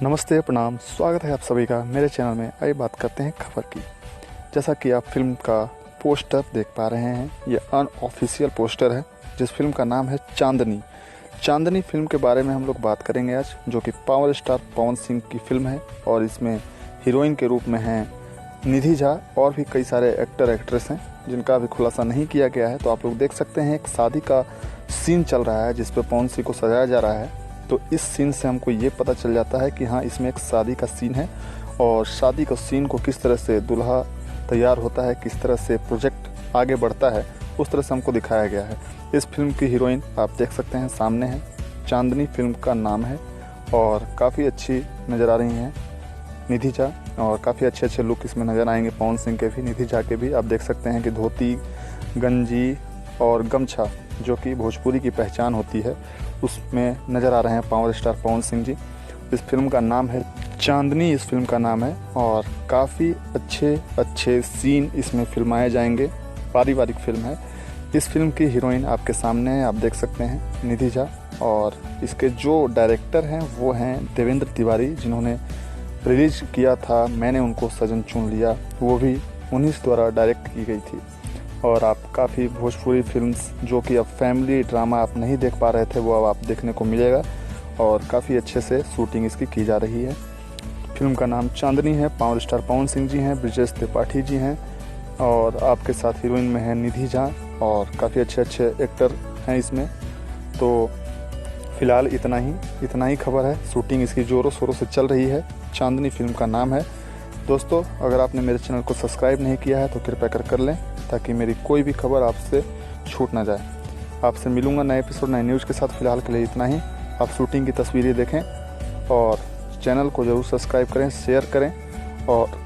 नमस्ते, प्रणाम। स्वागत है आप सभी का मेरे चैनल में। आइए बात करते हैं खबर की। जैसा कि आप फिल्म का पोस्टर देख पा रहे हैं, ये अनऑफिशियल पोस्टर है जिस फिल्म का नाम है चांदनी। चांदनी फिल्म के बारे में हम लोग बात करेंगे आज, जो कि पावर स्टार पवन सिंह की फिल्म है और इसमें हीरोइन के रूप में हैं निधि झा और भी कई सारे एक्टर एक्ट्रेस हैं जिनका अभी खुलासा नहीं किया गया है। तो आप लोग देख सकते हैं एक शादी का सीन चल रहा है जिस पे पवन सिंह को सजाया जा रहा है। तो इस सीन से हमको ये पता चल जाता है कि हाँ, इसमें एक शादी का सीन है और शादी का सीन को किस तरह से दूल्हा तैयार होता है, किस तरह से प्रोजेक्ट आगे बढ़ता है, उस तरह से हमको दिखाया गया है। इस फिल्म की हीरोइन आप देख सकते हैं सामने है, चांदनी फिल्म का नाम है और काफ़ी अच्छी नज़र आ रही हैं निधि झा और काफ़ी अच्छे अच्छे लुक इसमें नज़र आएंगे पवन सिंह के भी, निधि झा के भी। आप देख सकते हैं कि धोती, गंजी और गमछा जो कि भोजपुरी की पहचान होती है उसमें नज़र आ रहे हैं पावर स्टार पवन सिंह जी। इस फिल्म का नाम है चांदनी, इस फिल्म का नाम है और काफ़ी अच्छे अच्छे सीन इसमें फिल्माए जाएंगे। पारिवारिक फिल्म है। इस फिल्म की हीरोइन आपके सामने है, आप देख सकते हैं निधि झा, और इसके जो डायरेक्टर हैं वो हैं देवेंद्र तिवारी, जिन्होंने रिलीज किया था मैंने उनको सजन चुन लिया, वो भी उन्हीं द्वारा डायरेक्ट की गई थी। और आप काफ़ी भोजपुरी फिल्म्स जो कि अब फैमिली ड्रामा आप नहीं देख पा रहे थे वो अब आप देखने को मिलेगा और काफ़ी अच्छे से शूटिंग इसकी की जा रही है। फिल्म का नाम चांदनी है। पावर स्टार पवन सिंह जी हैं, ब्रिजेश त्रिपाठी जी हैं और आपके साथ हीरोइन में है निधि झा और काफ़ी अच्छे अच्छे एक्टर हैं इसमें। तो फिलहाल इतना ही खबर है। शूटिंग इसकी ज़ोरों शोरों से चल रही है। चांदनी फिल्म का नाम है। दोस्तों, अगर आपने मेरे चैनल को सब्सक्राइब नहीं किया है तो कृपया कर लें ताकि मेरी कोई भी खबर आपसे छूट ना जाए। आपसे मिलूंगा नए एपिसोड नए न्यूज़ के साथ। फिलहाल के लिए इतना ही। आप शूटिंग की तस्वीरें देखें और चैनल को ज़रूर सब्सक्राइब करें, शेयर करें और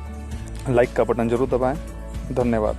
लाइक का बटन ज़रूर दबाएं। धन्यवाद।